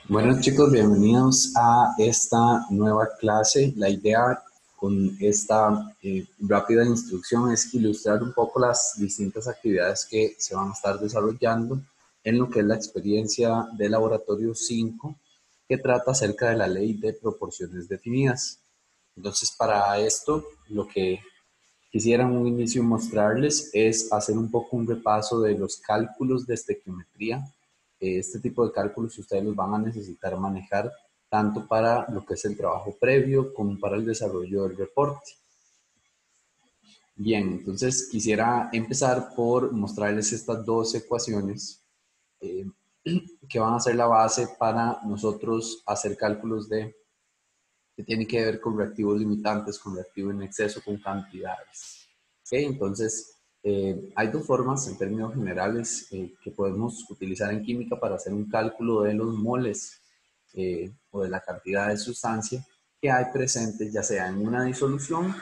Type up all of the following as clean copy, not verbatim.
Bueno chicos, bienvenidos a esta nueva clase. La idea con esta rápida instrucción es ilustrar un poco las distintas actividades que se van a estar desarrollando en lo que es la experiencia de laboratorio 5, que trata acerca de la ley de proporciones definidas. Entonces, para esto, lo que quisiera en un inicio mostrarles es hacer un poco un repaso de los cálculos de estequiometría. Este tipo de cálculos ustedes los van a necesitar manejar tanto para lo que es el trabajo previo como para el desarrollo del reporte. Bien, entonces quisiera empezar por mostrarles estas dos ecuaciones eh, que van a ser la base para nosotros hacer cálculos que tienen que ver con reactivos limitantes, con reactivo en exceso, con cantidades. ¿Okay? Entonces, hay dos formas en términos generales que podemos utilizar en química para hacer un cálculo de los moles o de la cantidad de sustancia que hay presentes, ya sea en una disolución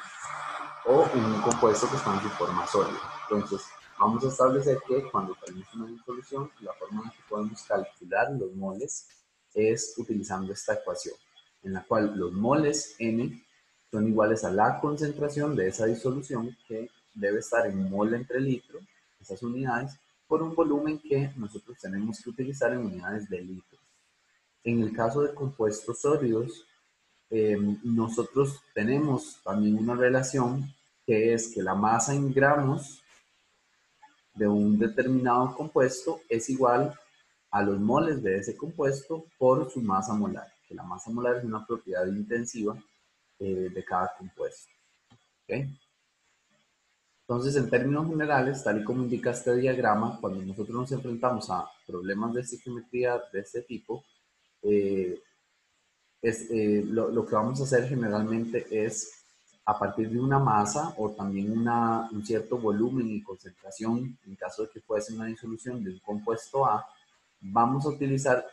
o en un compuesto que está en su forma sólida. Entonces, vamos a establecer que cuando tenemos una disolución, la forma en que podemos calcular los moles es utilizando esta ecuación, en la cual los moles N son iguales a la concentración de esa disolución, que debe estar en mol entre litro, esas unidades, por un volumen que nosotros tenemos que utilizar en unidades de litro. En el caso de compuestos sólidos, nosotros tenemos también una relación que es que la masa en gramos de un determinado compuesto es igual a los moles de ese compuesto por su masa molar, que la masa molar es una propiedad intensiva de cada compuesto. ¿Okay? Entonces, en términos generales, tal y como indica este diagrama, cuando nosotros nos enfrentamos a problemas de estequiometría de este tipo, eh, lo que vamos a hacer generalmente es, a partir de una masa o también un cierto volumen y concentración, en caso de que fuese una disolución de un compuesto A, vamos a utilizar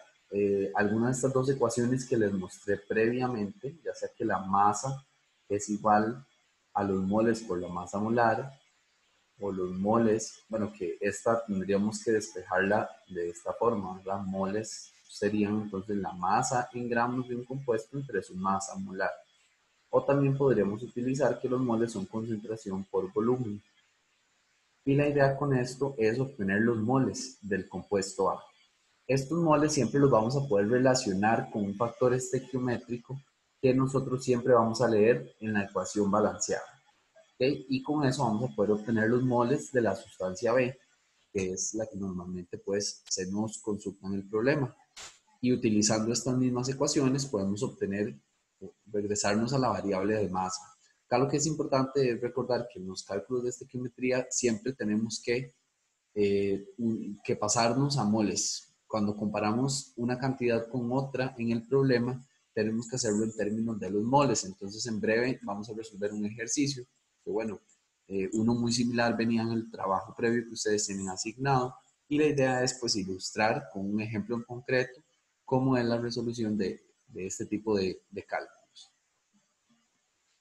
algunas de estas dos ecuaciones que les mostré previamente, ya sea que la masa es igual a los moles por la masa molar, o los moles, bueno, que esta tendríamos que despejarla de esta forma, ¿verdad? Moles serían entonces la masa en gramos de un compuesto entre su masa molar. O también podríamos utilizar que los moles son concentración por volumen. Y la idea con esto es obtener los moles del compuesto A. Estos moles siempre los vamos a poder relacionar con un factor estequiométrico que nosotros siempre vamos a leer en la ecuación balanceada. ¿Okay? Y con eso vamos a poder obtener los moles de la sustancia B, que es la que normalmente pues se nos consulta en el problema. Y utilizando estas mismas ecuaciones podemos obtener, regresarnos a la variable de masa. Acá lo que es importante es recordar que en los cálculos de estequiometría siempre tenemos que pasarnos a moles. Cuando comparamos una cantidad con otra en el problema, tenemos que hacerlo en términos de los moles. Entonces, en breve vamos a resolver un ejercicio que, bueno, uno muy similar venía en el trabajo previo que ustedes tienen asignado, y la idea es pues ilustrar con un ejemplo en concreto cómo es la resolución de este tipo de cálculos.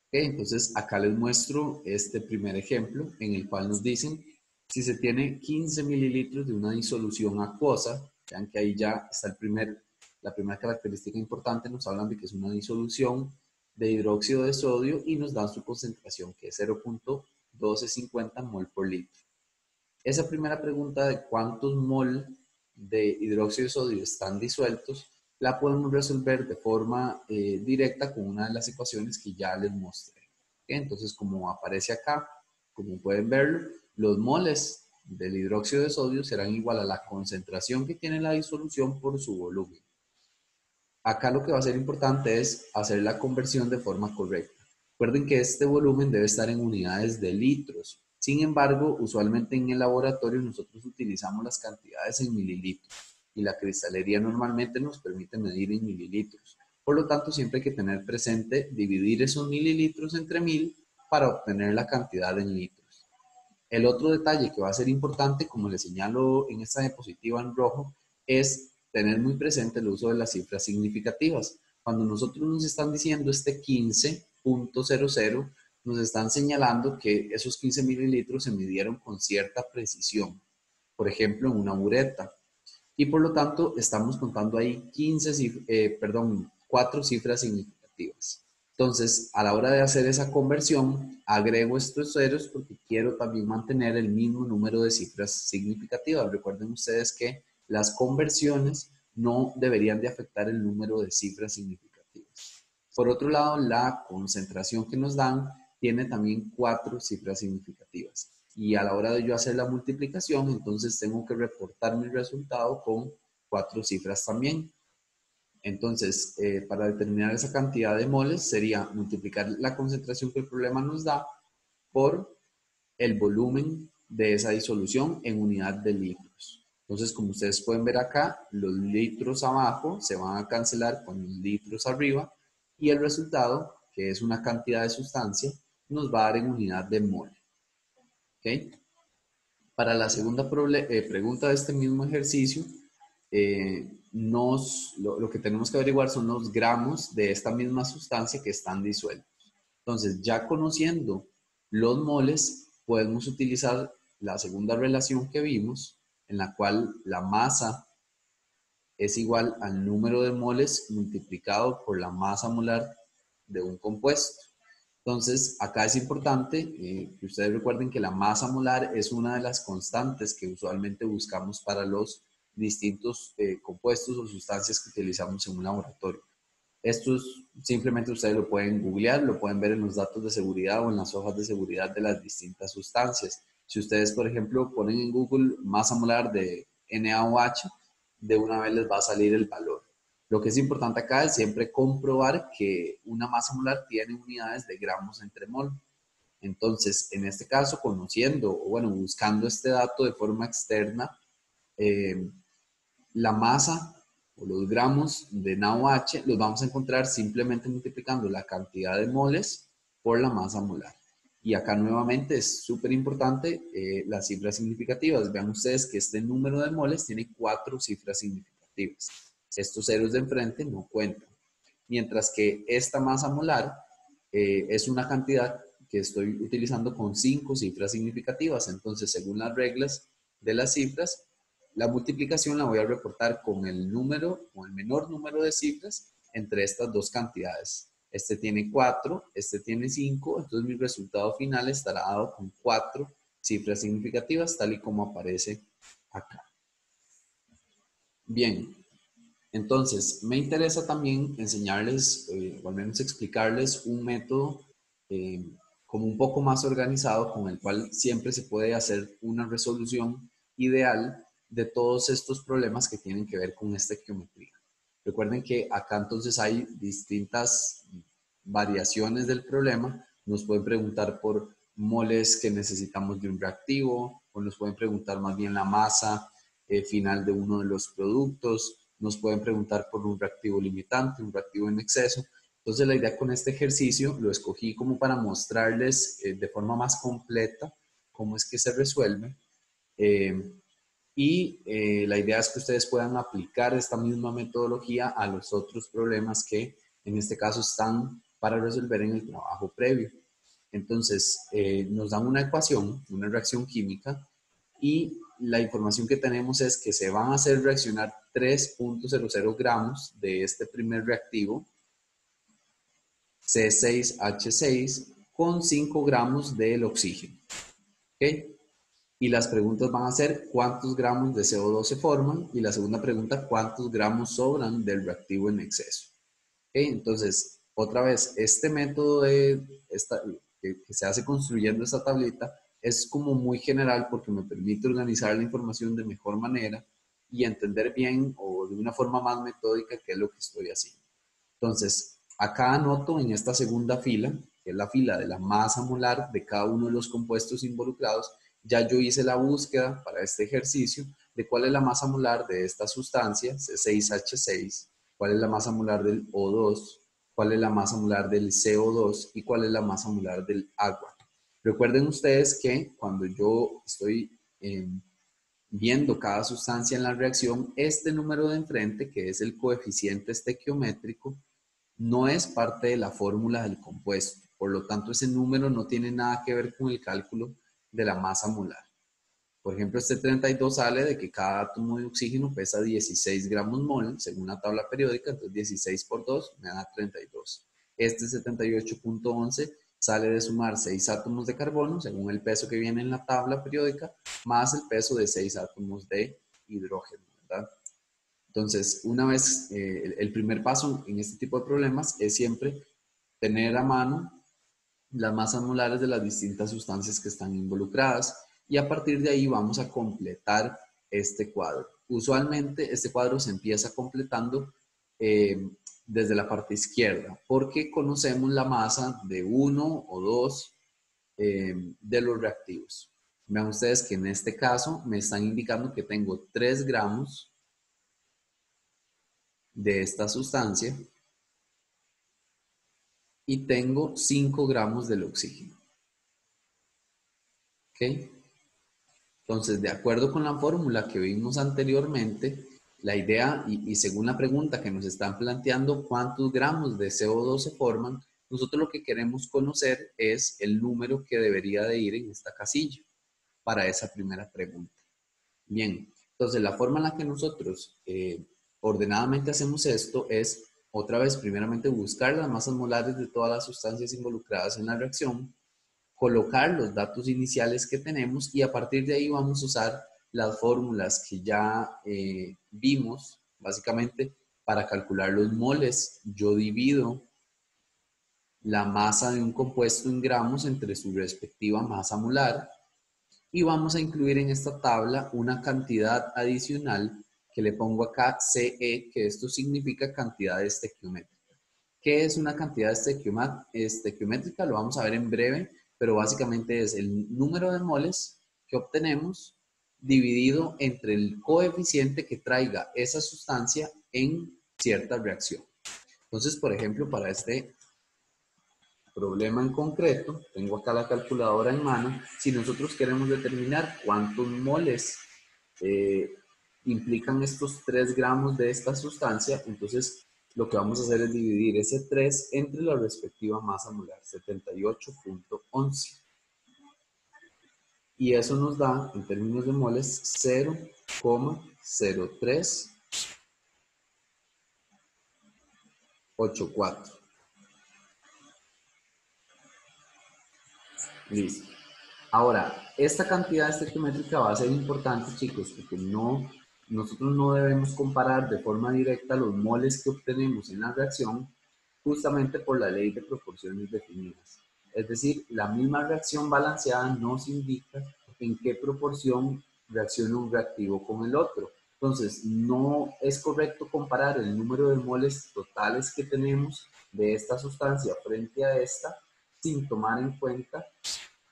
Okay, entonces acá les muestro este primer ejemplo en el cual nos dicen si se tiene 15 mililitros de una disolución acuosa. Vean que ahí ya está la primera característica importante, nos hablan de que es una disolución de hidróxido de sodio y nos dan su concentración, que es 0.1250 mol por litro. Esa primera pregunta de cuántos mol de hidróxido de sodio están disueltos, la podemos resolver de forma directa con una de las ecuaciones que ya les mostré. ¿Okay? Entonces, como aparece acá, como pueden verlo, los moles del hidróxido de sodio serán igual a la concentración que tiene la disolución por su volumen. Acá lo que va a ser importante es hacer la conversión de forma correcta. Recuerden que este volumen debe estar en unidades de litros. Sin embargo, usualmente en el laboratorio nosotros utilizamos las cantidades en mililitros y la cristalería normalmente nos permite medir en mililitros. Por lo tanto, siempre hay que tener presente dividir esos mililitros entre 1000 para obtener la cantidad en litros. El otro detalle que va a ser importante, como les señalo en esta diapositiva en rojo, es tener muy presente el uso de las cifras significativas. Cuando nosotros nos están diciendo este 15.00, nos están señalando que esos 15 mililitros se midieron con cierta precisión. Por ejemplo, en una bureta. y por lo tanto estamos contando ahí 4 cifras significativas. Entonces, a la hora de hacer esa conversión, agrego estos ceros porque quiero también mantener el mismo número de cifras significativas. Recuerden ustedes que las conversiones no deberían de afectar el número de cifras significativas. Por otro lado, la concentración que nos dan tiene también 4 cifras significativas. Y a la hora de yo hacer la multiplicación, entonces tengo que reportar mi resultado con 4 cifras también. Entonces, para determinar esa cantidad de moles sería multiplicar la concentración que el problema nos da por el volumen de esa disolución en unidad de litros. Entonces, como ustedes pueden ver acá, los litros abajo se van a cancelar con los litros arriba y el resultado, que es una cantidad de sustancia, nos va a dar en unidad de mol. ¿Okay? Para la segunda pregunta de este mismo ejercicio, lo que tenemos que averiguar son los gramos de esta misma sustancia que están disueltos. Entonces, ya conociendo los moles, podemos utilizar la segunda relación que vimos, en la cual la masa es igual al número de moles multiplicado por la masa molar de un compuesto. Entonces, acá es importante que ustedes recuerden que la masa molar es una de las constantes que usualmente buscamos para los distintos compuestos o sustancias que utilizamos en un laboratorio. Esto simplemente ustedes lo pueden googlear, lo pueden ver en los datos de seguridad o en las hojas de seguridad de las distintas sustancias. Si ustedes, por ejemplo, ponen en Google masa molar de NaOH, de una vez les va a salir el valor. Lo que es importante acá es siempre comprobar que una masa molar tiene unidades de gramos entre mol. Entonces, en este caso, conociendo o bueno, buscando este dato de forma externa, eh, la masa o los gramos de NaOH los vamos a encontrar simplemente multiplicando la cantidad de moles por la masa molar. Y acá nuevamente es súper importante las cifras significativas. Vean ustedes que este número de moles tiene 4 cifras significativas. Estos ceros de enfrente no cuentan. Mientras que esta masa molar es una cantidad que estoy utilizando con 5 cifras significativas. Entonces, según las reglas de las cifras, la multiplicación la voy a reportar con el número o el menor número de cifras entre estas dos cantidades. Este tiene 4, este tiene 5, entonces mi resultado final estará dado con 4 cifras significativas, tal y como aparece acá. Bien, entonces me interesa también enseñarles, o al menos explicarles un método eh, como un poco más organizado con el cual siempre se puede hacer una resolución ideal de todos estos problemas que tienen que ver con esta geometría. Recuerden que acá entonces hay distintas variaciones del problema. Nos pueden preguntar por moles que necesitamos de un reactivo, o nos pueden preguntar más bien la masa final de uno de los productos, nos pueden preguntar por un reactivo limitante, un reactivo en exceso. Entonces la idea con este ejercicio lo escogí como para mostrarles de forma más completa cómo es que se resuelve. La idea es que ustedes puedan aplicar esta misma metodología a los otros problemas que en este caso están para resolver en el trabajo previo. Entonces, nos dan una ecuación, una reacción química, y la información que tenemos es que se van a hacer reaccionar 3.00 gramos de este primer reactivo, C6H6, con 5 gramos del oxígeno. ¿Okay? Y las preguntas van a ser cuántos gramos de CO2 se forman y la segunda pregunta, cuántos gramos sobran del reactivo en exceso. ¿Okay? Entonces, otra vez, este método que se hace construyendo esta tablita es como muy general porque me permite organizar la información de mejor manera y entender bien o de una forma más metódica qué es lo que estoy haciendo. Entonces, acá anoto en esta segunda fila, que es la fila de la masa molar de cada uno de los compuestos involucrados, ya yo hice la búsqueda para este ejercicio de cuál es la masa molar de esta sustancia, C6H6, cuál es la masa molar del O2, cuál es la masa molar del CO2 y cuál es la masa molar del agua. Recuerden ustedes que cuando yo estoy viendo cada sustancia en la reacción, este número de enfrente, que es el coeficiente estequiométrico, no es parte de la fórmula del compuesto. Por lo tanto, ese número no tiene nada que ver con el cálculo de la masa molar. Por ejemplo, este 32 sale de que cada átomo de oxígeno pesa 16 gramos mol, según la tabla periódica, entonces 16 por 2 me da 32. Este 78.11 sale de sumar 6 átomos de carbono, según el peso que viene en la tabla periódica, más el peso de 6 átomos de hidrógeno, ¿verdad? Entonces, una vez, el primer paso en este tipo de problemas es siempre tener a mano las masas molares de las distintas sustancias que están involucradas y a partir de ahí vamos a completar este cuadro. Usualmente este cuadro se empieza completando desde la parte izquierda porque conocemos la masa de uno o dos de los reactivos. Vean ustedes que en este caso me están indicando que tengo 3 gramos de esta sustancia y tengo 5 gramos del oxígeno. ¿Ok? Entonces, de acuerdo con la fórmula que vimos anteriormente, la idea, y según la pregunta que nos están planteando, cuántos gramos de CO2 se forman, nosotros lo que queremos conocer es el número que debería de ir en esta casilla para esa primera pregunta. Bien, entonces la forma en la que nosotros ordenadamente hacemos esto es, otra vez, primeramente buscar las masas molares de todas las sustancias involucradas en la reacción, colocar los datos iniciales que tenemos y a partir de ahí vamos a usar las fórmulas que ya vimos, básicamente para calcular los moles. Yo divido la masa de un compuesto en gramos entre su respectiva masa molar y vamos a incluir en esta tabla una cantidad adicional que le pongo acá CE, que esto significa cantidad estequiométrica. ¿Qué es una cantidad estequiométrica? Lo vamos a ver en breve, pero básicamente es el número de moles que obtenemos dividido entre el coeficiente que traiga esa sustancia en cierta reacción. Entonces, por ejemplo, para este problema en concreto, tengo acá la calculadora en mano, si nosotros queremos determinar cuántos moles eh, implican estos 3 gramos de esta sustancia, entonces lo que vamos a hacer es dividir ese 3 entre la respectiva masa molar, 78.11. Y eso nos da, en términos de moles, 0,0384. Listo. Ahora, esta cantidad estequiométrica va a ser importante, chicos, porque nosotros no debemos comparar de forma directa los moles que obtenemos en la reacción justamente por la ley de proporciones definidas. Es decir, la misma reacción balanceada nos indica en qué proporción reacciona un reactivo con el otro. Entonces, no es correcto comparar el número de moles totales que tenemos de esta sustancia frente a esta sin tomar en cuenta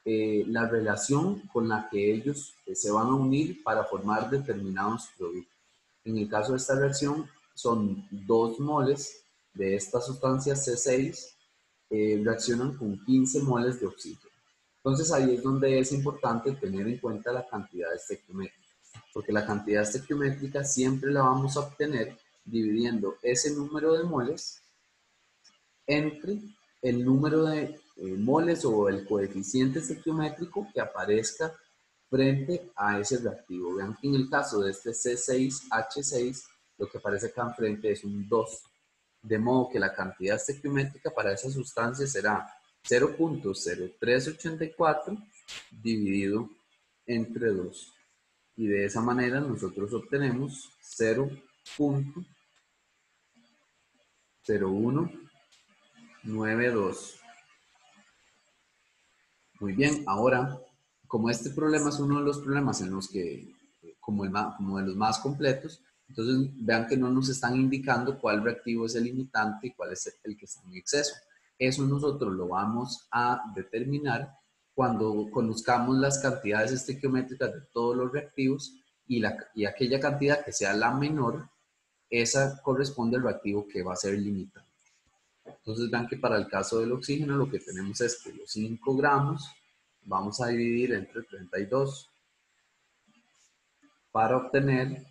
la relación con la que ellos se van a unir para formar determinados productos. En el caso de esta reacción, son 2 moles de esta sustancia C6, reaccionan con 15 moles de oxígeno. Entonces ahí es donde es importante tener en cuenta la cantidad estequiométrica, porque la cantidad estequiométrica siempre la vamos a obtener dividiendo ese número de moles entre el número de moles o el coeficiente estequiométrico que aparezca frente a ese reactivo. Vean que en el caso de este C6H6, lo que aparece acá enfrente es un 2. De modo que la cantidad estequiométrica para esa sustancia será 0.0384 dividido entre 2. Y de esa manera nosotros obtenemos 0.0192. Muy bien, ahora, como este problema es uno de los problemas en los que, como de los más completos, entonces vean que no nos están indicando cuál reactivo es el limitante y cuál es el que está en exceso. Eso nosotros lo vamos a determinar cuando conozcamos las cantidades estequiométricas de todos los reactivos y aquella cantidad que sea la menor, esa corresponde al reactivo que va a ser limitante. Entonces vean que para el caso del oxígeno lo que tenemos es que los 5 gramos vamos a dividir entre 32 para obtener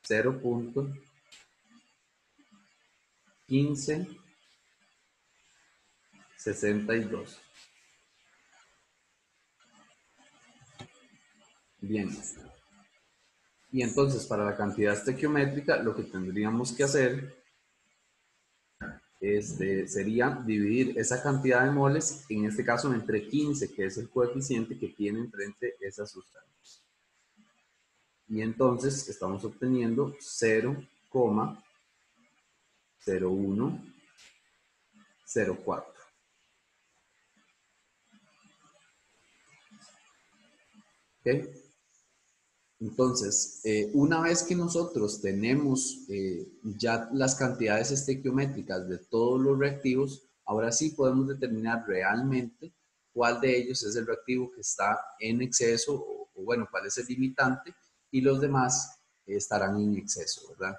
0.1562. Bien. Y entonces para la cantidad estequiométrica lo que tendríamos que hacer sería dividir esa cantidad de moles, en este caso entre 15, que es el coeficiente que tiene enfrente esa sustancia. Y entonces estamos obteniendo 0,0104. ¿Ok? Entonces, una vez que nosotros tenemos ya las cantidades estequiométricas de todos los reactivos, ahora sí podemos determinar realmente cuál de ellos es el reactivo que está en exceso o bueno, cuál es el limitante y los demás estarán en exceso, ¿verdad?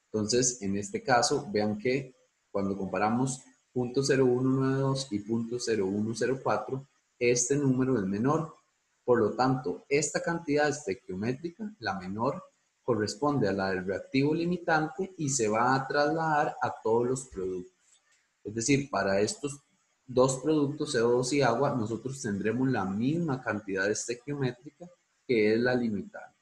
Entonces, en este caso, vean que cuando comparamos 0.0192 y 0.0104, este número es menor. Por lo tanto, esta cantidad estequiométrica, la menor, corresponde a la del reactivo limitante y se va a trasladar a todos los productos. Es decir, para estos dos productos, CO2 y agua, nosotros tendremos la misma cantidad estequiométrica que es la limitante.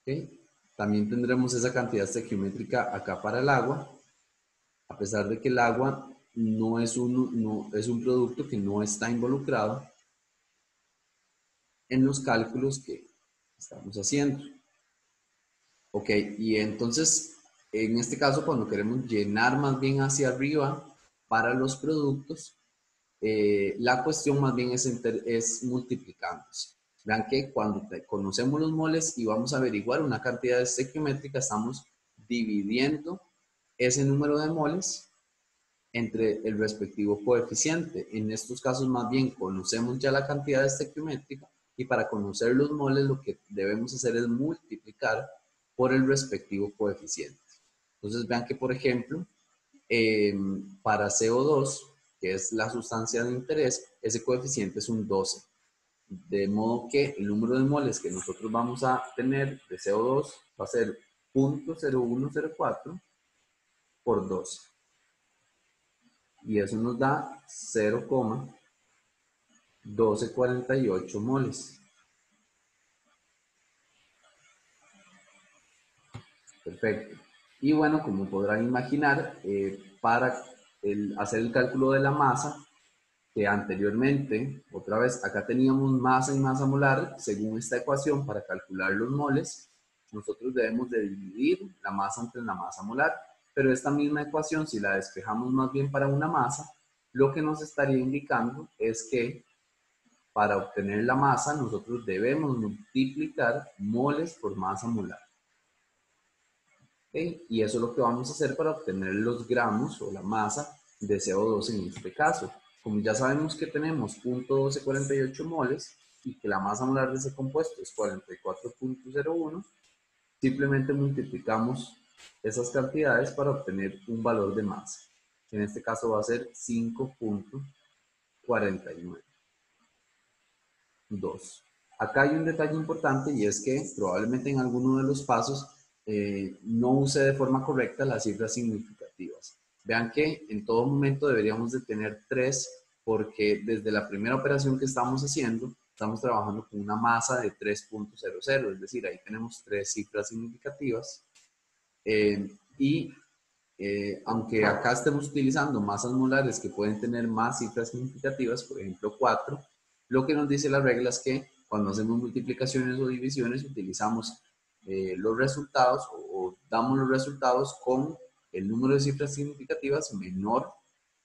¿Okay? También tendremos esa cantidad estequiométrica acá para el agua, a pesar de que el agua no es un producto que no está involucrado en los cálculos que estamos haciendo. Ok, y entonces, en este caso, cuando queremos llenar más bien hacia arriba para los productos, la cuestión más bien es multiplicándose. Vean que cuando conocemos los moles y vamos a averiguar una cantidad estequiométrica, estamos dividiendo ese número de moles entre el respectivo coeficiente. En estos casos más bien conocemos ya la cantidad estequiométrica y para conocer los moles lo que debemos hacer es multiplicar por el respectivo coeficiente. Entonces vean que por ejemplo para CO2, que es la sustancia de interés, ese coeficiente es un 12. De modo que el número de moles que nosotros vamos a tener de CO2 va a ser 0.0104 por 12. Y eso nos da 0,1248 moles. Perfecto. Y bueno, como podrán imaginar, para hacer el cálculo de la masa, que anteriormente, otra vez, acá teníamos masa y masa molar, según esta ecuación, para calcular los moles, nosotros debemos de dividir la masa entre la masa molar, pero esta misma ecuación, si la despejamos más bien para una masa, lo que nos estaría indicando es que para obtener la masa, nosotros debemos multiplicar moles por masa molar. ¿Okay? Y eso es lo que vamos a hacer para obtener los gramos o la masa de CO2 en este caso. Como ya sabemos que tenemos 0.1248 moles y que la masa molar de ese compuesto es 44.01, simplemente multiplicamos esas cantidades para obtener un valor de masa. En este caso va a ser 5.49. 2. Acá hay un detalle importante y es que probablemente en alguno de los pasos no use de forma correcta las cifras significativas. Vean que en todo momento deberíamos de tener 3 porque desde la primera operación que estamos haciendo estamos trabajando con una masa de 3.00, es decir, ahí tenemos 3 cifras significativas y aunque acá estemos utilizando masas molares que pueden tener más cifras significativas, por ejemplo 4, lo que nos dice la regla es que cuando hacemos multiplicaciones o divisiones utilizamos los resultados o damos los resultados con el número de cifras significativas menor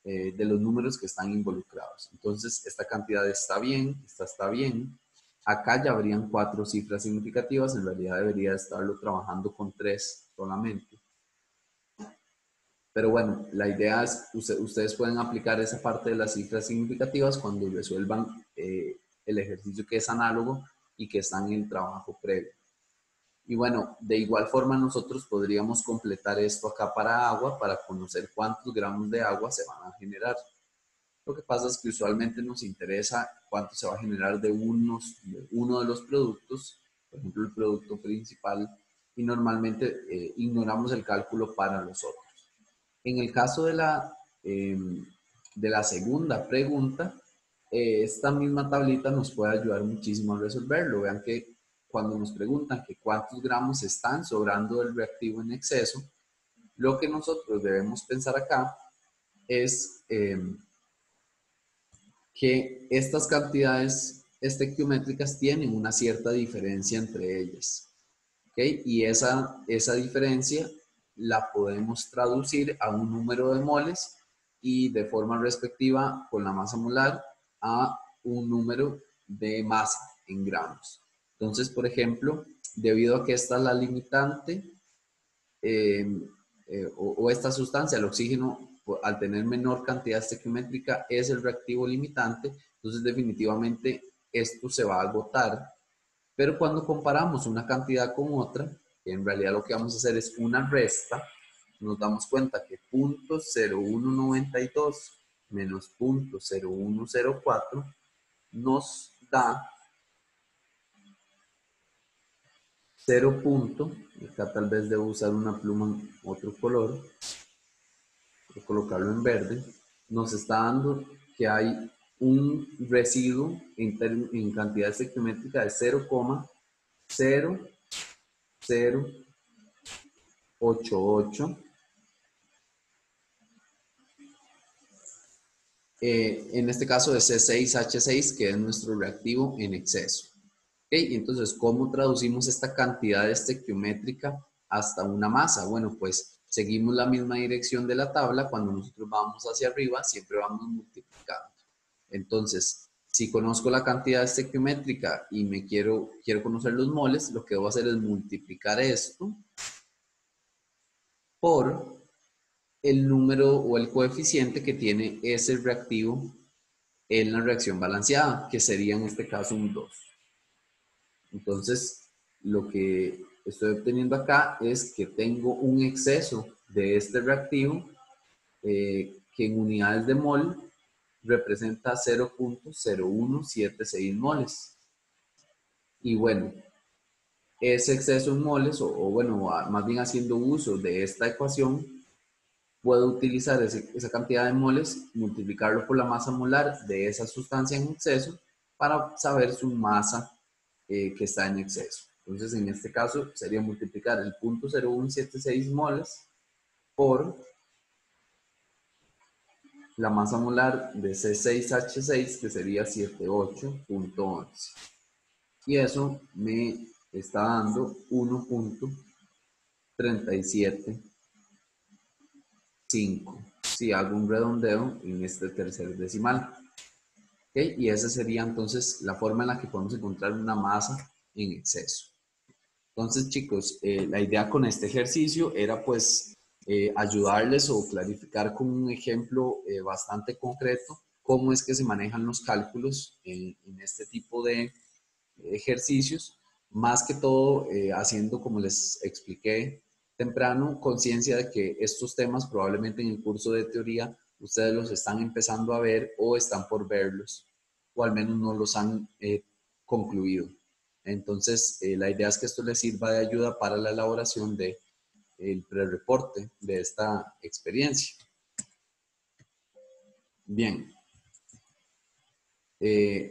de los números que están involucrados. Entonces, esta cantidad está bien, esta está bien. Acá ya habrían 4 cifras significativas, en realidad debería estarlo trabajando con 3 solamente. Pero bueno, la idea es que ustedes pueden aplicar esa parte de las cifras significativas cuando resuelvan el ejercicio que es análogo y que está en el trabajo previo. Y bueno, de igual forma nosotros podríamos completar esto acá para agua para conocer cuántos gramos de agua se van a generar. Lo que pasa es que usualmente nos interesa cuánto se va a generar de uno de los productos, por ejemplo el producto principal, y normalmente ignoramos el cálculo para los otros. En el caso de la segunda pregunta, esta misma tablita nos puede ayudar muchísimo a resolverlo. Vean que cuando nos preguntan que cuántos gramos están sobrando del reactivo en exceso, lo que nosotros debemos pensar acá es que estas cantidades estequiométricas tienen una cierta diferencia entre ellas. ¿Okay? Y esa diferencia la podemos traducir a un número de moles y de forma respectiva con la masa molar a un número de masa en gramos. Entonces, por ejemplo, debido a que esta es la limitante o esta sustancia, el oxígeno, al tener menor cantidad estequiométrica, es el reactivo limitante, entonces definitivamente esto se va a agotar. Pero cuando comparamos una cantidad con otra, que en realidad lo que vamos a hacer es una resta, nos damos cuenta que 0.0192 menos 0.0104 nos da 0. Acá tal vez debo usar una pluma otro color, voy a colocarlo en verde, nos está dando que hay un residuo en cantidad estequiométrica de 0,00088 en este caso de C6H6, que es nuestro reactivo en exceso. ¿Okay? Entonces, ¿cómo traducimos esta cantidad estequiométrica hasta una masa? Bueno, pues seguimos la misma dirección de la tabla. Cuando nosotros vamos hacia arriba, siempre vamos multiplicando. Entonces, si conozco la cantidad estequiométrica y quiero conocer los moles, lo que debo hacer es multiplicar esto por el número o el coeficiente que tiene ese reactivo en la reacción balanceada, que sería en este caso un 2. Entonces, lo que estoy obteniendo acá es que tengo un exceso de este reactivo que en unidades de mol representa 0.0176 moles. Y bueno, ese exceso en moles, o bueno, más bien haciendo uso de esta ecuación, puedo utilizar esa cantidad de moles, multiplicarlo por la masa molar de esa sustancia en exceso para saber su masa que está en exceso. Entonces, en este caso, sería multiplicar el 0.0176 moles por la masa molar de C6H6, que sería 78.11. Y eso me está dando 1.375. Si hago un redondeo en este tercer decimal. ¿Okay? Y esa sería entonces la forma en la que podemos encontrar una masa en exceso. Entonces, chicos, la idea con este ejercicio era pues ayudarles o clarificar con un ejemplo bastante concreto cómo es que se manejan los cálculos en este tipo de ejercicios, más que todo haciendo, como les expliqué temprano, conciencia de que estos temas probablemente en el curso de teoría ustedes los están empezando a ver o están por verlos, o al menos no los han concluido. Entonces, la idea es que esto les sirva de ayuda para la elaboración del prereporte de esta experiencia. Bien,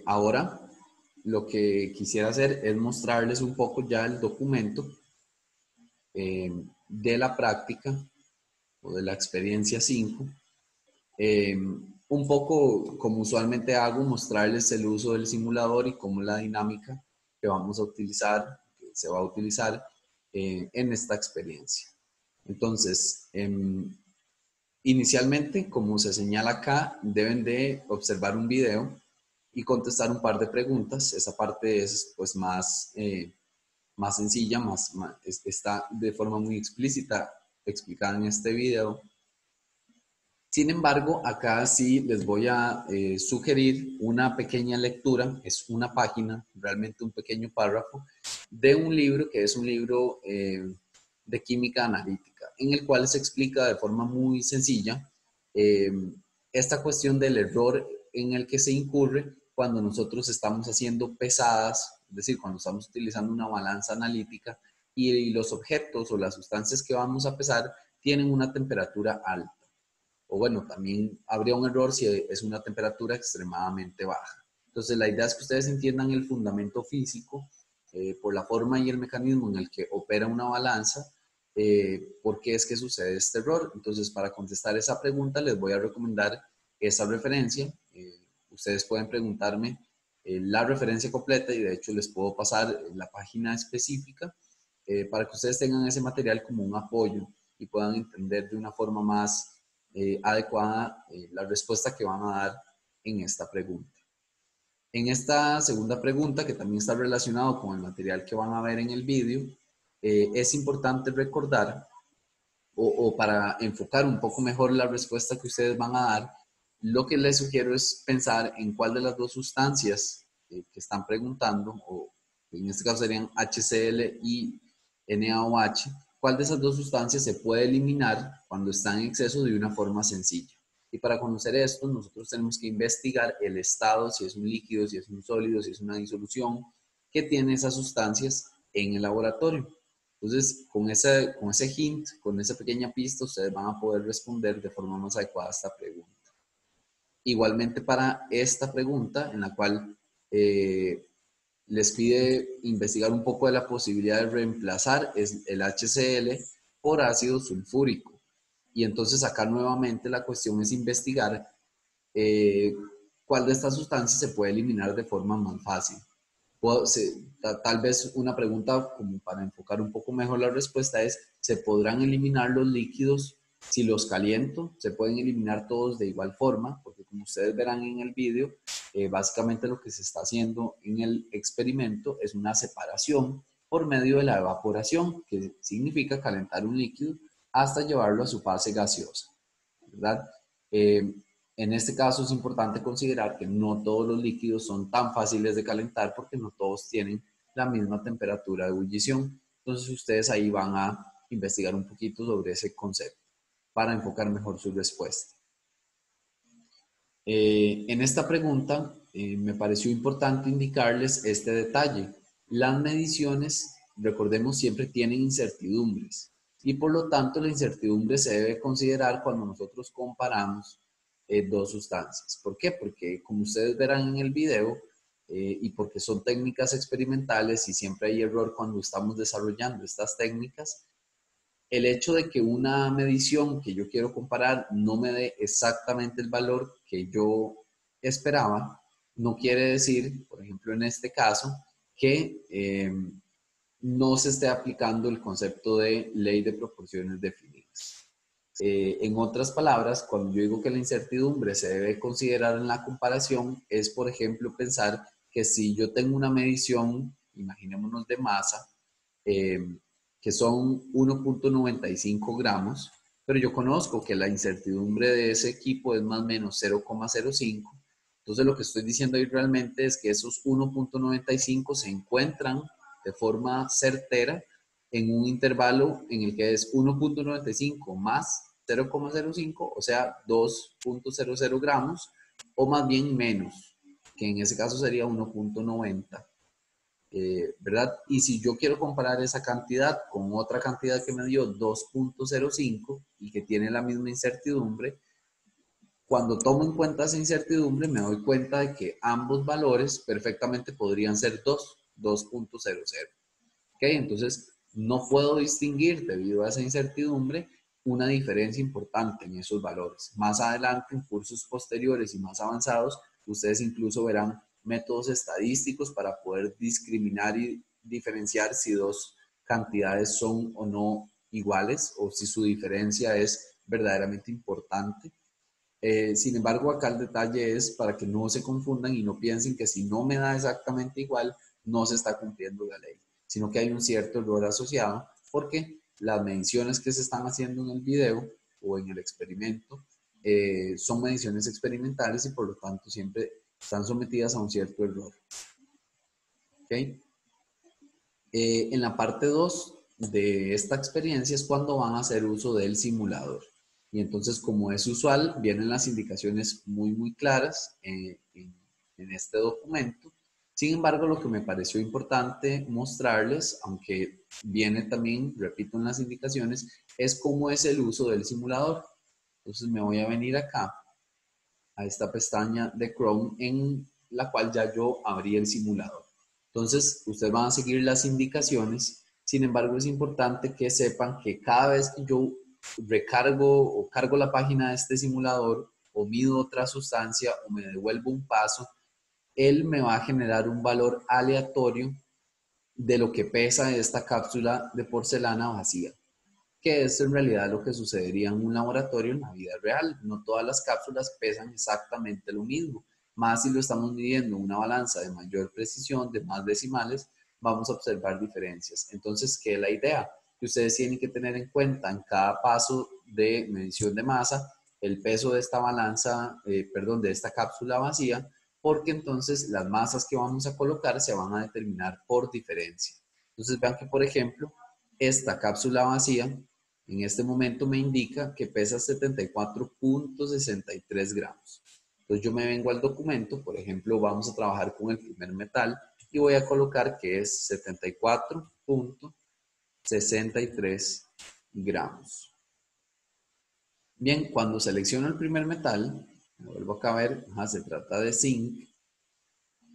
ahora lo que quisiera hacer es mostrarles un poco ya el documento de la práctica o de la experiencia 5. Un poco como usualmente hago, mostrarles el uso del simulador y cómo la dinámica que vamos a utilizar, que se va a utilizar en esta experiencia. Entonces, inicialmente, como se señala acá, deben de observar un video y contestar un par de preguntas. Esa parte es pues más sencilla, está de forma muy explícita explicada en este video. Sin embargo, acá sí les voy a sugerir una pequeña lectura, es una página, realmente un pequeño párrafo, de un libro que es un libro de química analítica, en el cual se explica de forma muy sencilla esta cuestión del error en el que se incurre cuando nosotros estamos haciendo pesadas, es decir, cuando estamos utilizando una balanza analítica y los objetos o las sustancias que vamos a pesar tienen una temperatura alta. o bueno, también habría un error si es una temperatura extremadamente baja. Entonces, la idea es que ustedes entiendan el fundamento físico por la forma y el mecanismo en el que opera una balanza, por qué es que sucede este error. Entonces, para contestar esa pregunta, les voy a recomendar esa referencia. Ustedes pueden preguntarme la referencia completa y de hecho les puedo pasar la página específica para que ustedes tengan ese material como un apoyo y puedan entender de una forma más adecuada la respuesta que van a dar en esta pregunta. En esta segunda pregunta, que también está relacionado con el material que van a ver en el vídeo, es importante recordar, o para enfocar un poco mejor la respuesta que ustedes van a dar, lo que les sugiero es pensar en cuál de las dos sustancias que están preguntando, o en este caso serían HCl y NaOH, cuál de esas dos sustancias se puede eliminar cuando están en exceso de una forma sencilla. Y para conocer esto, nosotros tenemos que investigar el estado, si es un líquido, si es un sólido, si es una disolución, que tiene esas sustancias en el laboratorio. Entonces, con ese hint, con esa pequeña pista, ustedes van a poder responder de forma más adecuada a esta pregunta. Igualmente para esta pregunta, en la cual les pide investigar un poco de la posibilidad de reemplazar el HCl por ácido sulfúrico. Y entonces acá nuevamente la cuestión es investigar cuál de estas sustancias se puede eliminar de forma más fácil. Tal vez una pregunta como para enfocar un poco mejor la respuesta es, ¿se podrán eliminar los líquidos si los caliento? ¿Se pueden eliminar todos de igual forma? Porque como ustedes verán en el vídeo, básicamente lo que se está haciendo en el experimento es una separación por medio de la evaporación, que significa calentar un líquido hasta llevarlo a su fase gaseosa, ¿verdad? En este caso es importante considerar que no todos los líquidos son tan fáciles de calentar porque no todos tienen la misma temperatura de ebullición. Entonces ustedes ahí van a investigar un poquito sobre ese concepto para enfocar mejor su respuesta. En esta pregunta me pareció importante indicarles este detalle. Las mediciones, recordemos, siempre tienen incertidumbres y por lo tanto la incertidumbre se debe considerar cuando nosotros comparamos dos sustancias. ¿Por qué? Porque como ustedes verán en el video y porque son técnicas experimentales y siempre hay error cuando estamos desarrollando estas técnicas, el hecho de que una medición que yo quiero comparar no me dé exactamente el valor que yo esperaba, no quiere decir, por ejemplo, en este caso, que no se esté aplicando el concepto de ley de proporciones definidas. En otras palabras, cuando yo digo que la incertidumbre se debe considerar en la comparación, es, por ejemplo, pensar que si yo tengo una medición, imaginémonos de masa, que son 1.95 gramos, pero yo conozco que la incertidumbre de ese equipo es más o menos 0,05. Entonces lo que estoy diciendo ahí realmente es que esos 1.95 se encuentran de forma certera en un intervalo en el que es 1.95 más 0,05, o sea, 2.00 gramos, o más bien menos, que en ese caso sería 1.90. ¿Verdad? Y si yo quiero comparar esa cantidad con otra cantidad que me dio 2.05 y que tiene la misma incertidumbre, cuando tomo en cuenta esa incertidumbre me doy cuenta de que ambos valores perfectamente podrían ser 2.00. ¿Ok? Entonces no puedo distinguir debido a esa incertidumbre una diferencia importante en esos valores. Más adelante, en cursos posteriores y más avanzados, ustedes incluso verán métodos estadísticos para poder discriminar y diferenciar si dos cantidades son o no iguales o si su diferencia es verdaderamente importante. Sin embargo, acá el detalle es para que no se confundan y no piensen que si no me da exactamente igual, no se está cumpliendo la ley, sino que hay un cierto error asociado porque las mediciones que se están haciendo en el video o en el experimento son mediciones experimentales y por lo tanto siempre están sometidas a un cierto error. ¿Okay? En la parte 2 de esta experiencia es cuando van a hacer uso del simulador. Y entonces, como es usual, vienen las indicaciones muy claras en este documento. Sin embargo, lo que me pareció importante mostrarles, aunque viene también, repito, en las indicaciones, es cómo es el uso del simulador. Entonces me voy a venir acá a esta pestaña de Chrome en la cual ya yo abrí el simulador. Entonces, ustedes van a seguir las indicaciones. Sin embargo, es importante que sepan que cada vez que yo recargo o cargo la página de este simulador o mido otra sustancia o me devuelvo un paso, él me va a generar un valor aleatorio de lo que pesa esta cápsula de porcelana vacía, que es en realidad lo que sucedería en un laboratorio en la vida real. No todas las cápsulas pesan exactamente lo mismo, más si lo estamos midiendo en una balanza de mayor precisión, de más decimales, vamos a observar diferencias. Entonces, ¿qué es la idea? Que ustedes tienen que tener en cuenta en cada paso de medición de masa el peso de esta balanza, perdón, de esta cápsula vacía, porque entonces las masas que vamos a colocar se van a determinar por diferencia. Entonces vean que, por ejemplo, esta cápsula vacía en este momento me indica que pesa 74.63 gramos. Entonces yo me vengo al documento, por ejemplo, vamos a trabajar con el primer metal y voy a colocar que es 74.63 gramos. Bien, cuando selecciono el primer metal, me vuelvo acá a ver, se trata de zinc,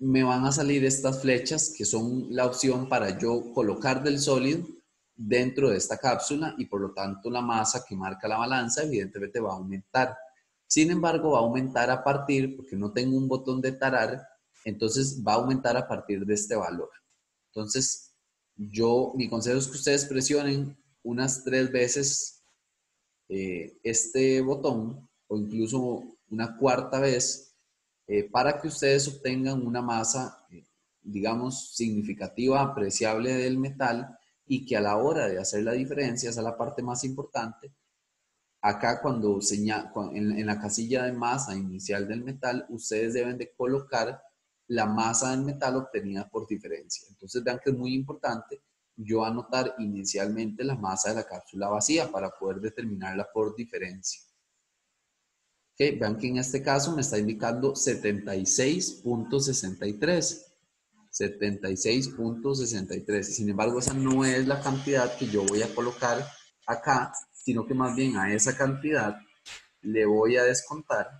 me van a salir estas flechas que son la opción para yo colocar del sólido dentro de esta cápsula y por lo tanto la masa que marca la balanza evidentemente va a aumentar. Sin embargo, va a aumentar a partir, porque no tengo un botón de tarar, entonces va a aumentar a partir de este valor. Entonces, mi consejo es que ustedes presionen unas 3 veces este botón o incluso una cuarta vez para que ustedes obtengan una masa, digamos, significativa, apreciable del metal y que a la hora de hacer la diferencia, esa es la parte más importante, acá cuando en la casilla de masa inicial del metal, ustedes deben de colocar la masa del metal obtenida por diferencia. Entonces vean que es muy importante yo anotar inicialmente la masa de la cápsula vacía para poder determinarla por diferencia. Okay, vean que en este caso me está indicando 76.63. 76.63. Sin embargo, esa no es la cantidad que yo voy a colocar acá, sino que más bien a esa cantidad le voy a descontar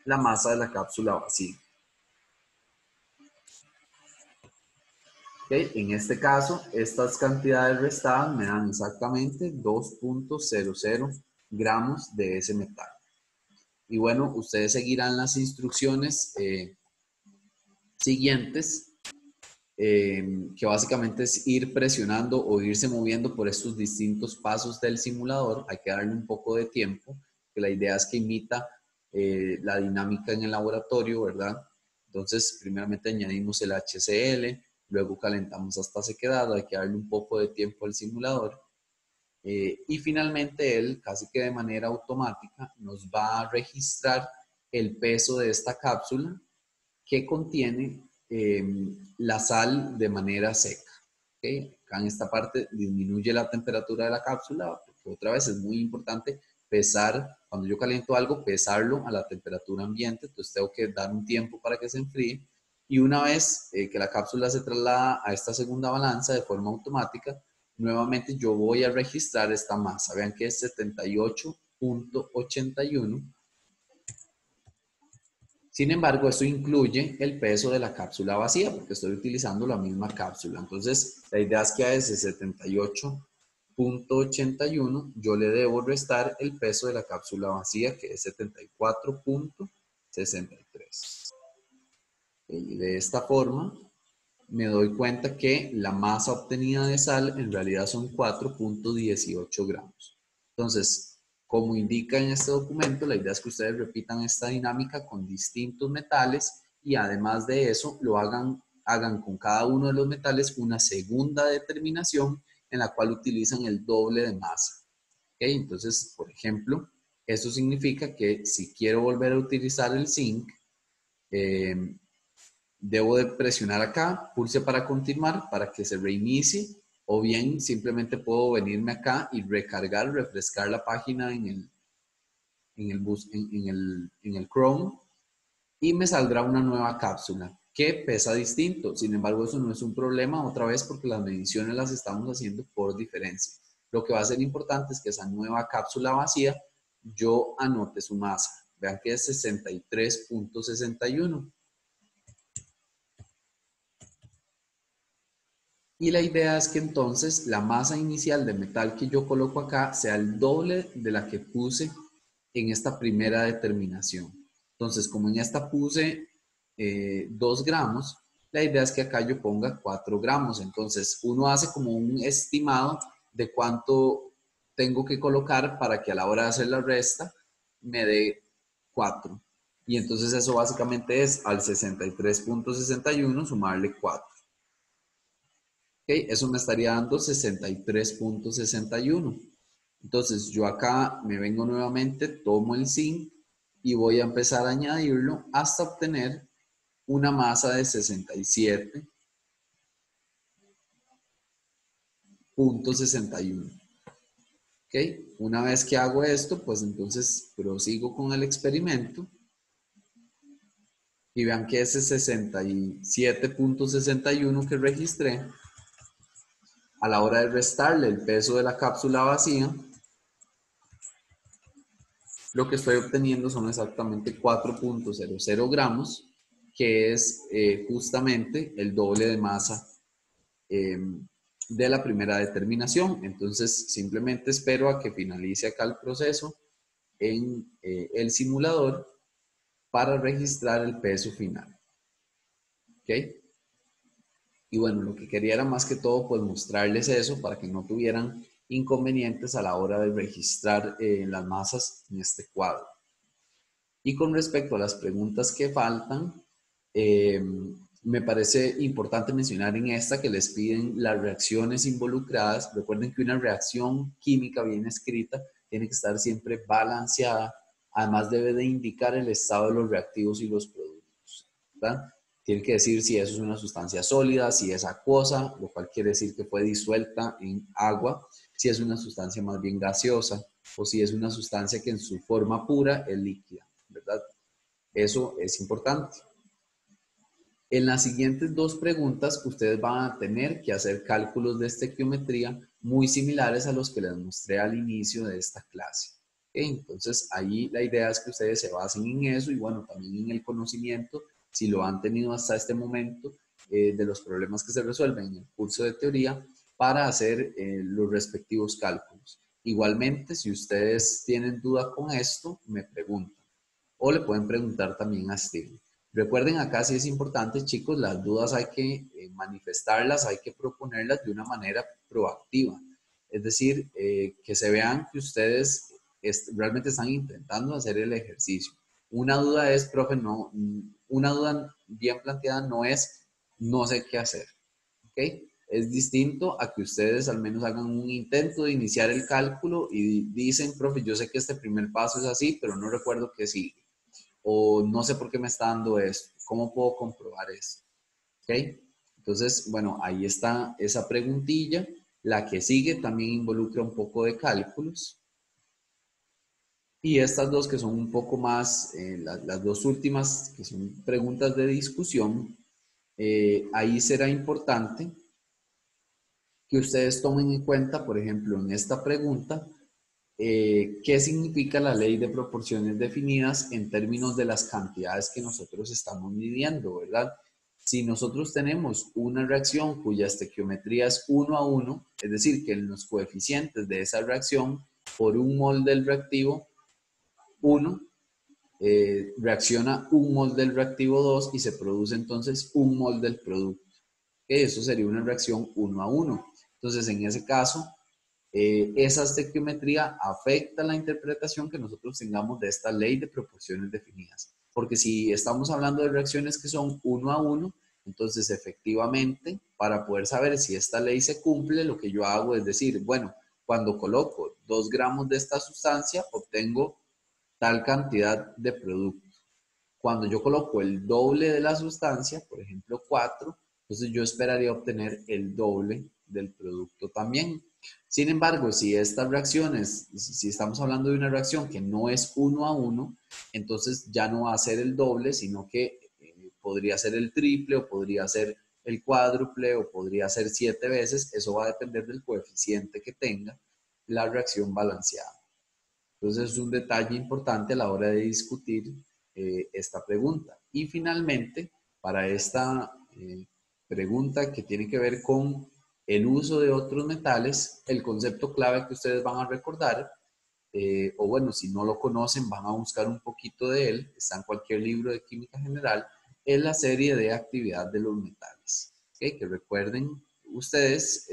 la masa de la cápsula vacía. Okay, en este caso, estas cantidades restadas me dan exactamente 2.00 gramos de ese metal. Y bueno, ustedes seguirán las instrucciones siguientes, que básicamente es ir presionando o irse moviendo por estos distintos pasos del simulador. Hay que darle un poco de tiempo, que la idea es que imita la dinámica en el laboratorio, ¿verdad? Entonces, primeramente añadimos el HCl, luego calentamos hasta sequedad, hay que darle un poco de tiempo al simulador. Y finalmente él, casi que de manera automática, nos va a registrar el peso de esta cápsula que contiene la sal de manera seca. ¿Okay? Acá en esta parte disminuye la temperatura de la cápsula, porque otra vez es muy importante pesar, cuando yo caliento algo, pesarlo a la temperatura ambiente, entonces tengo que dar un tiempo para que se enfríe. Y una vez que la cápsula se traslada a esta segunda balanza de forma automática, nuevamente yo voy a registrar esta masa. Vean que es 78.81. Sin embargo, esto incluye el peso de la cápsula vacía, porque estoy utilizando la misma cápsula. Entonces, la idea es que a ese 78.81 yo le debo restar el peso de la cápsula vacía, que es 74.63. Y de esta forma, me doy cuenta que la masa obtenida de sal en realidad son 4.18 gramos. Entonces, como indica en este documento, la idea es que ustedes repitan esta dinámica con distintos metales y además de eso lo hagan con cada uno de los metales una segunda determinación en la cual utilizan el doble de masa. ¿Okay? Entonces, por ejemplo, eso significa que si quiero volver a utilizar el zinc, debo de presionar acá, pulse para continuar, para que se reinicie, o bien simplemente puedo venirme acá y recargar, refrescar la página en el Chrome y me saldrá una nueva cápsula que pesa distinto. Sin embargo, eso no es un problema otra vez porque las mediciones las estamos haciendo por diferencia. Lo que va a ser importante es que esa nueva cápsula vacía yo anote su masa. Vean que es 63.61. Y la idea es que entonces la masa inicial de metal que yo coloco acá sea el doble de la que puse en esta primera determinación. Entonces, como en esta puse 2 gramos, la idea es que acá yo ponga 4 gramos. Entonces, uno hace como un estimado de cuánto tengo que colocar para que a la hora de hacer la resta me dé 4. Y entonces eso básicamente es al 63.61 sumarle 4. ¿Okay? Eso me estaría dando 63.61. Entonces yo acá me vengo nuevamente, tomo el zinc y voy a empezar a añadirlo hasta obtener una masa de 67.61. ¿Okay? Una vez que hago esto, pues entonces prosigo con el experimento y vean que ese 67.61 que registré, a la hora de restarle el peso de la cápsula vacía, lo que estoy obteniendo son exactamente 4.00 gramos, que es justamente el doble de masa de la primera determinación. Entonces, simplemente espero a que finalice acá el proceso en el simulador para registrar el peso final. ¿Ok? Y bueno, lo que quería era más que todo pues mostrarles eso para que no tuvieran inconvenientes a la hora de registrar las masas en este cuadro. Y con respecto a las preguntas que faltan, eh, me parece importante mencionar en esta que les piden las reacciones involucradas. Recuerden que una reacción química bien escrita tiene que estar siempre balanceada. Además debe de indicar el estado de los reactivos y los productos, ¿verdad? Tiene que decir si eso es una sustancia sólida, si es acuosa, lo cual quiere decir que fue disuelta en agua, si es una sustancia más bien gaseosa o si es una sustancia que en su forma pura es líquida, ¿verdad? Eso es importante. En las siguientes dos preguntas, ustedes van a tener que hacer cálculos de estequiometría muy similares a los que les mostré al inicio de esta clase. ¿Okay? Entonces, ahí la idea es que ustedes se basen en eso y, bueno, también en el conocimiento, si lo han tenido hasta este momento, de los problemas que se resuelven en el curso de teoría para hacer los respectivos cálculos. Igualmente, si ustedes tienen duda con esto, me preguntan o le pueden preguntar también a Steve. Recuerden acá sí es importante, chicos, las dudas hay que manifestarlas, hay que proponerlas de una manera proactiva. Es decir, que se vean que ustedes realmente están intentando hacer el ejercicio. Una duda es, profe, no, una duda bien planteada no es no sé qué hacer. ¿Ok? Es distinto a que ustedes al menos hagan un intento de iniciar el cálculo y dicen, profe, yo sé que este primer paso es así, pero no recuerdo qué sigue o no sé por qué me está dando esto, ¿cómo puedo comprobar esto? ¿Ok? Entonces, bueno, ahí está esa preguntilla. La que sigue también involucra un poco de cálculos. Y estas dos que son un poco más, las dos últimas, que son preguntas de discusión, ahí será importante que ustedes tomen en cuenta, por ejemplo, en esta pregunta, qué significa la ley de proporciones definidas en términos de las cantidades que nosotros estamos midiendo, ¿verdad? Si nosotros tenemos una reacción cuya estequiometría es 1 a 1, es decir, que en los coeficientes de esa reacción, por un mol del reactivo 1, reacciona un mol del reactivo 2 y se produce entonces un mol del producto. Eso sería una reacción 1 a 1. Entonces, en ese caso, esa estequiometría afecta la interpretación que nosotros tengamos de esta ley de proporciones definidas. Porque si estamos hablando de reacciones que son 1 a 1, entonces efectivamente, para poder saber si esta ley se cumple, lo que yo hago es decir, bueno, cuando coloco 2 gramos de esta sustancia, obtengo tal cantidad de producto. Cuando yo coloco el doble de la sustancia, por ejemplo 4, entonces yo esperaría obtener el doble del producto también. Sin embargo, si estas reacciones, si estamos hablando de una reacción que no es 1 a 1, entonces ya no va a ser el doble, sino que podría ser el triple o podría ser el cuádruple o podría ser 7 veces. Eso va a depender del coeficiente que tenga la reacción balanceada. Entonces es un detalle importante a la hora de discutir esta pregunta. Y finalmente, para esta pregunta que tiene que ver con el uso de otros metales, el concepto clave que ustedes van a recordar, o bueno, si no lo conocen, van a buscar un poquito de él, está en cualquier libro de química general, es la serie de actividad de los metales. ¿Okay? Que recuerden ustedes,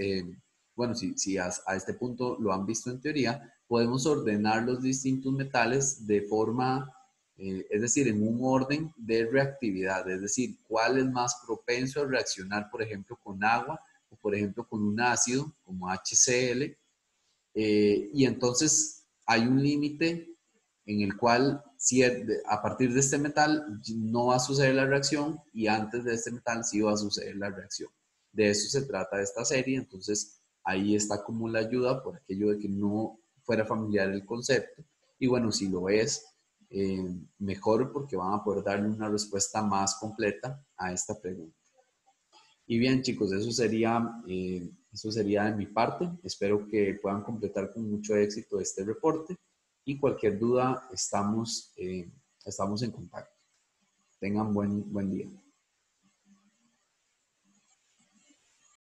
bueno, si a este punto lo han visto en teoría, podemos ordenar los distintos metales de forma, es decir, en un orden de reactividad, es decir, cuál es más propenso a reaccionar, por ejemplo, con agua o, por ejemplo, con un ácido como HCl. Y entonces hay un límite en el cual si a partir de este metal no va a suceder la reacción y antes de este metal sí va a suceder la reacción. De eso se trata esta serie, entonces ahí está como la ayuda por aquello de que no fuera familiar el concepto. Y bueno, si lo es, mejor porque van a poder darle una respuesta más completa a esta pregunta. Y bien, chicos, eso sería de mi parte. Espero que puedan completar con mucho éxito este reporte y cualquier duda estamos en contacto. Tengan buen día.